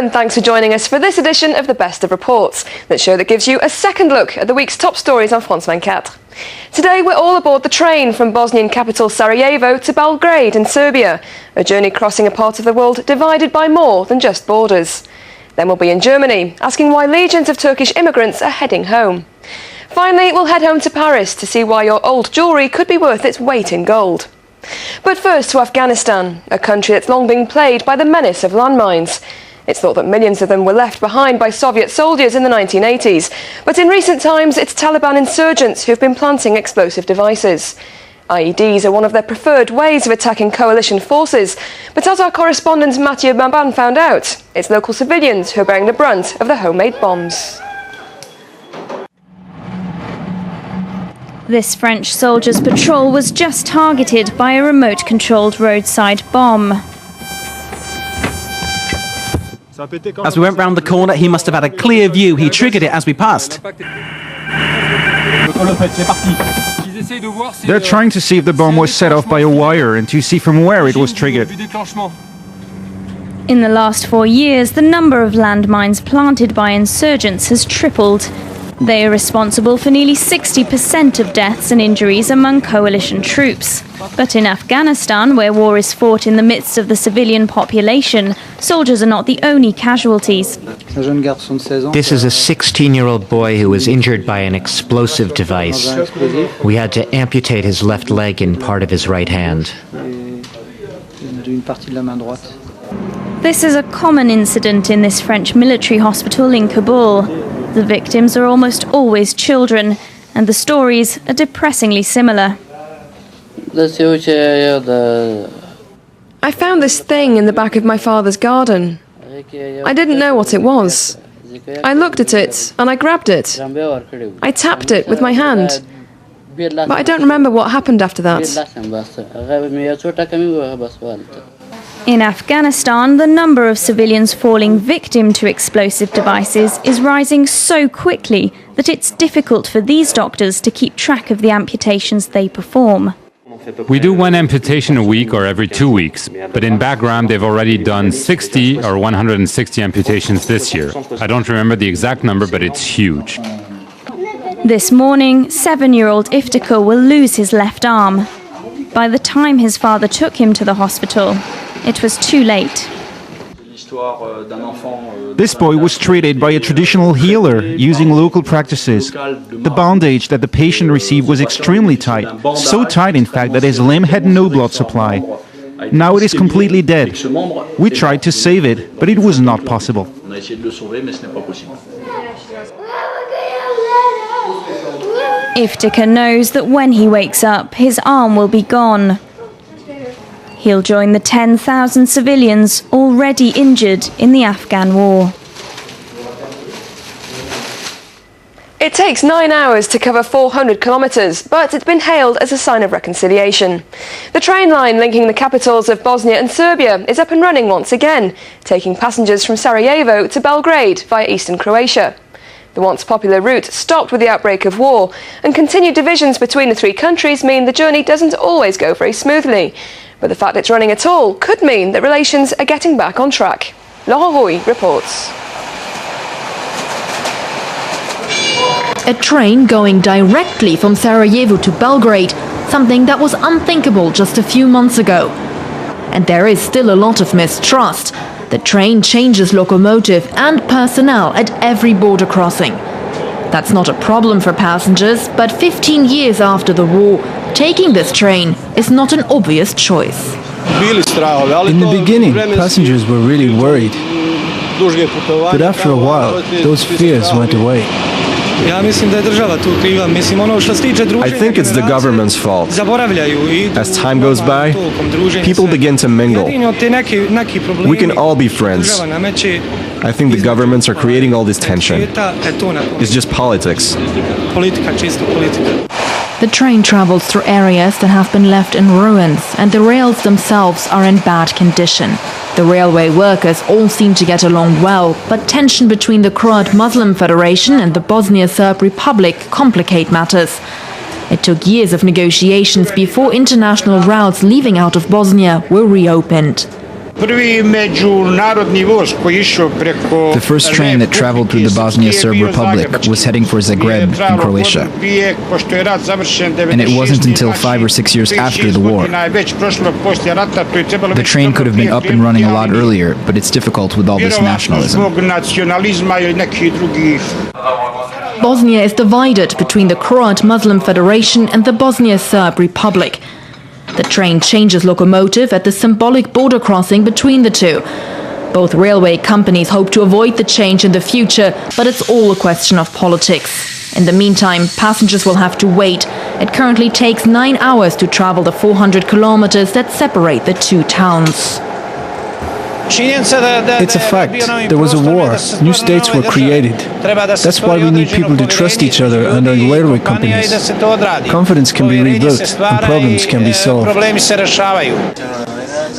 and thanks for joining us for this edition of the Best of Reports, that show that gives you a second look at the week's top stories on France 24. Today we're all aboard the train from Bosnian capital Sarajevo to Belgrade in Serbia, a journey crossing a part of the world divided by more than just borders. Then we'll be in Germany, asking why legions of Turkish immigrants are heading home. Finally, we'll head home to Paris to see why your old jewellery could be worth its weight in gold. But first to Afghanistan, a country that's long been plagued by the menace of landmines. It's thought that millions of them were left behind by Soviet soldiers in the 1980s, but in recent times it's Taliban insurgents who've been planting explosive devices. IEDs are one of their preferred ways of attacking coalition forces, but as our correspondent Mathieu Maban found out, it's local civilians who are bearing the brunt of the homemade bombs. This French soldier's patrol was just targeted by a remote-controlled roadside bomb. As we went round the corner, he must have had a clear view. He triggered it as we passed. They're trying to see if the bomb was set off by a wire and to see from where it was triggered. In the last 4 years, the number of landmines planted by insurgents has tripled. They are responsible for nearly 60% of deaths and injuries among coalition troops. But in Afghanistan, where war is fought in the midst of the civilian population, soldiers are not the only casualties. This is a 16-year-old boy who was injured by an explosive device. We had to amputate his left leg and part of his right hand. This is a common incident in this French military hospital in Kabul. The victims are almost always children, and the stories are depressingly similar. I found this thing in the back of my father's garden. I didn't know what it was. I looked at it and I grabbed it. I tapped it with my hand. But I don't remember what happened after that. In Afghanistan, the number of civilians falling victim to explosive devices is rising so quickly that it's difficult for these doctors to keep track of the amputations they perform. We do one amputation a week or every 2 weeks, but in Bagram they've already done 60 or 160 amputations this year. I don't remember the exact number, but it's huge. This morning, 7-year-old Iftikhar will lose his left arm. By the time his father took him to the hospital, it was too late. This boy was treated by a traditional healer using local practices. The bandage that the patient received was extremely tight, so tight in fact that his limb had no blood supply. Now it is completely dead. We tried to save it, but it was not possible. Iftikhar knows that when he wakes up, his arm will be gone. He'll join the 10,000 civilians already injured in the Afghan war. It takes 9 hours to cover 400 kilometres, but it's been hailed as a sign of reconciliation. The train line linking the capitals of Bosnia and Serbia is up and running once again, taking passengers from Sarajevo to Belgrade via eastern Croatia. The once popular route stopped with the outbreak of war, and continued divisions between the three countries mean the journey doesn't always go very smoothly. But the fact it's running at all could mean that relations are getting back on track. Laurent Rouy reports. A train going directly from Sarajevo to Belgrade, something that was unthinkable just a few months ago. And there is still a lot of mistrust. The train changes locomotive and personnel at every border crossing. That's not a problem for passengers, but 15 years after the war, taking this train is not an obvious choice. In the beginning, passengers were really worried. But after a while, those fears went away. I think it's the government's fault. As time goes by, people begin to mingle. We can all be friends. I think the governments are creating all this tension. It's just politics. The train travels through areas that have been left in ruins, and the rails themselves are in bad condition. The railway workers all seem to get along well, but tension between the Croat Muslim Federation and the Bosnia Serb Republic complicate matters. It took years of negotiations before international routes leaving out of Bosnia were reopened. The first train that traveled through the Bosnia Serb Republic was heading for Zagreb in Croatia. And it wasn't until 5 or 6 years after the war. The train could have been up and running a lot earlier, but it's difficult with all this nationalism. Bosnia is divided between the Croat Muslim Federation and the Bosnia Serb Republic. The train changes locomotive at the symbolic border crossing between the two. Both railway companies hope to avoid the change in the future, but it's all a question of politics. In the meantime, passengers will have to wait. It currently takes 9 hours to travel the 400 kilometers that separate the two towns. It's a fact. There was a war. New states were created. That's why we need people to trust each other and our railway companies. Confidence can be rebuilt and problems can be solved.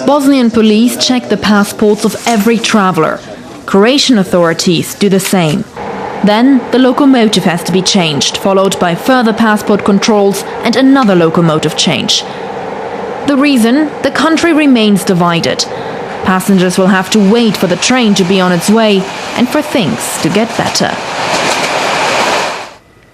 Bosnian police check the passports of every traveler. Croatian authorities do the same. Then the locomotive has to be changed, followed by further passport controls and another locomotive change. The reason? The country remains divided. Passengers will have to wait for the train to be on its way and for things to get better.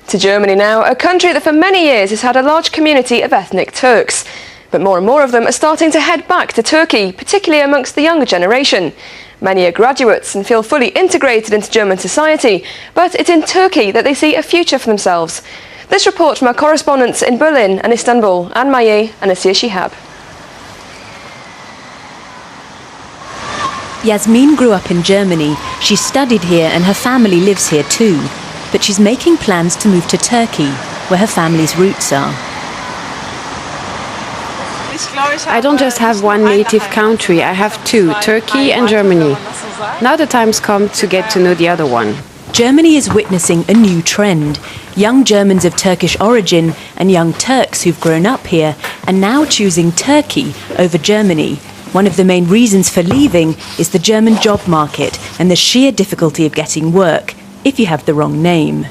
To Germany now, a country that for many years has had a large community of ethnic Turks. But more and more of them are starting to head back to Turkey, particularly amongst the younger generation. Many are graduates and feel fully integrated into German society, but it's in Turkey that they see a future for themselves. This report from our correspondents in Berlin and Istanbul, Anne Maillet and Asir Shihab. Yasmin grew up in Germany. She studied here and her family lives here too. But she's making plans to move to Turkey, where her family's roots are. I don't just have one native country, I have two, Turkey and Germany. Now the time's come to get to know the other one. Germany is witnessing a new trend. Young Germans of Turkish origin and young Turks who've grown up here are now choosing Turkey over Germany. One of the main reasons for leaving is the German job market and the sheer difficulty of getting work if you have the wrong name.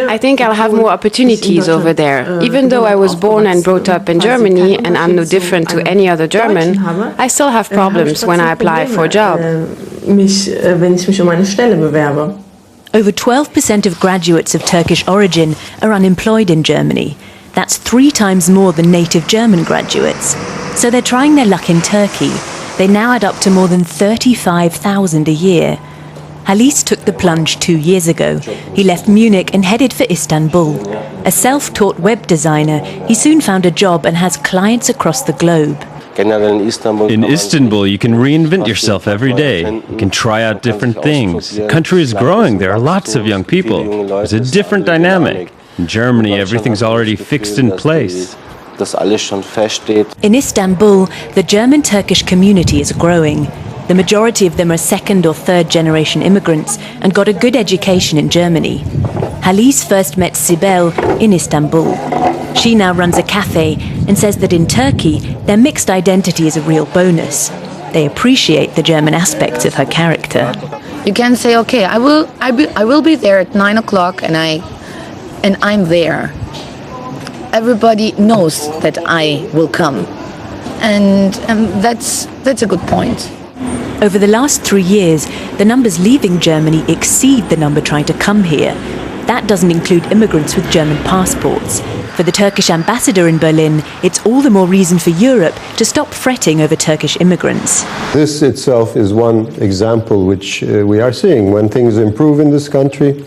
I think I'll have more opportunities over there. Even though I was born and brought up in Germany and I'm no different to any other German, I still have problems when I apply for a job. Over 12% of graduates of Turkish origin are unemployed in Germany. That's 3 times more than native German graduates. So they're trying their luck in Turkey. They now add up to more than 35,000 a year. Halis took the plunge 2 years ago. He left Munich and headed for Istanbul. A self-taught web designer, he soon found a job and has clients across the globe. In Istanbul, you can reinvent yourself every day. You can try out different things. The country is growing. There are lots of young people. There's a different dynamic. In Germany, everything's already fixed in place. In Istanbul, the German-Turkish community is growing. The majority of them are second or third generation immigrants and got a good education in Germany. Halis first met Sibel in Istanbul. She now runs a cafe and says that in Turkey, their mixed identity is a real bonus. They appreciate the German aspects of her character. You can say, okay, I will be there at 9 o'clock and I'm there. Everybody knows that I will come. And that's a good point. Over the last 3 years, the numbers leaving Germany exceed the number trying to come here. That doesn't include immigrants with German passports. For the Turkish ambassador in Berlin, it's all the more reason for Europe to stop fretting over Turkish immigrants. This itself is one example which we are seeing. When things improve in this country,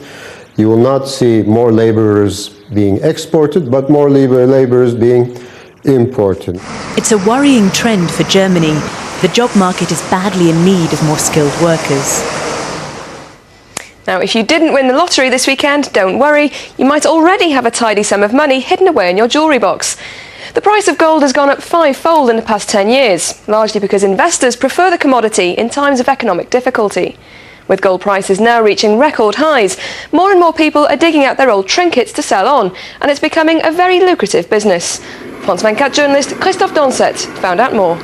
you will not see more laborers being exported, but more laborers being imported. It's a worrying trend for Germany. The job market is badly in need of more skilled workers. Now, if you didn't win the lottery this weekend, don't worry. You might already have a tidy sum of money hidden away in your jewellery box. The price of gold has gone up 5-fold in the past 10 years, largely because investors prefer the commodity in times of economic difficulty. With gold prices now reaching record highs, more and more people are digging out their old trinkets to sell on, and it's becoming a very lucrative business. France 24 journalist Christophe Donset found out more.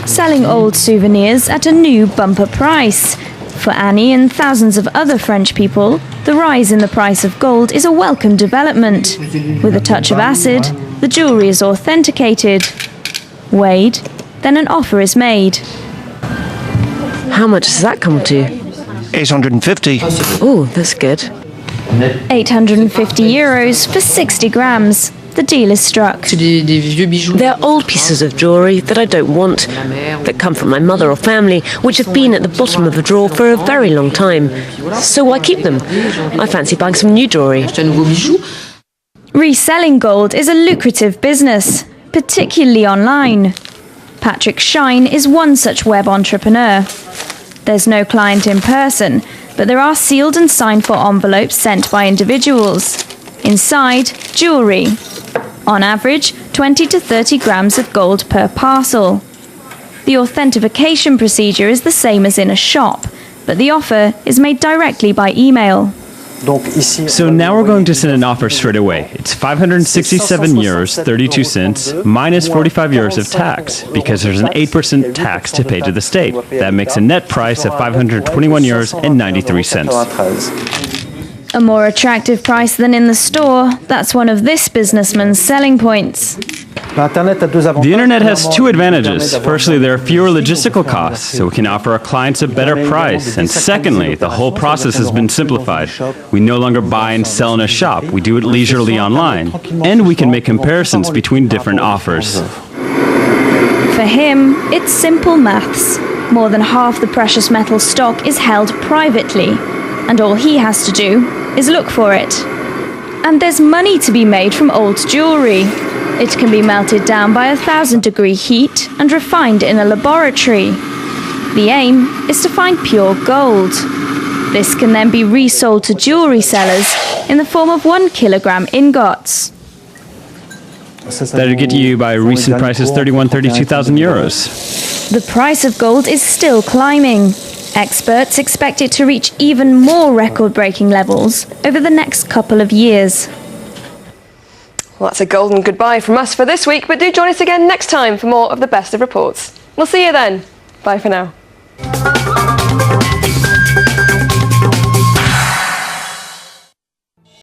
Selling old souvenirs at a new bumper price. For Annie and thousands of other French people, the rise in the price of gold is a welcome development. With a touch of acid, the jewellery is authenticated, weighed, then an offer is made. How much does that come to? 850. Oh, that's good. 850 euros for 60 grams. The deal is struck. They're old pieces of jewellery that I don't want, that come from my mother or family, which have been at the bottom of the drawer for a very long time. So why keep them? I fancy buying some new jewellery. Reselling gold is a lucrative business, particularly online. Patrick Shine is one such web entrepreneur. There's no client in person, but there are sealed and signed for envelopes sent by individuals. Inside, jewellery. On average, 20 to 30 grams of gold per parcel. The authentication procedure is the same as in a shop, but the offer is made directly by email. So now we're going to send an offer straight away. It's 567 euros 32 cents minus 45 euros of tax, because there's an 8% tax to pay to the state. That makes a net price of 521 euros and 93 cents. A more attractive price than in the store, that's one of this businessman's selling points. The internet has two advantages. Firstly, there are fewer logistical costs, so we can offer our clients a better price. And secondly, the whole process has been simplified. We no longer buy and sell in a shop. We do it leisurely online. And we can make comparisons between different offers. For him, it's simple maths. More than half the precious metal stock is held privately, and all he has to do is look for it. And there's money to be made from old jewellery. It can be melted down by 1,000-degree heat and refined in a laboratory. The aim is to find pure gold. This can then be resold to jewellery sellers in the form of 1 kilogram ingots. That'll get you by recent prices 32,000 euros. The price of gold is still climbing. Experts expect it to reach even more record-breaking levels over the next couple of years. Well, that's a golden goodbye from us for this week, but do join us again next time for more of the Best of Reports. We'll see you then. Bye for now.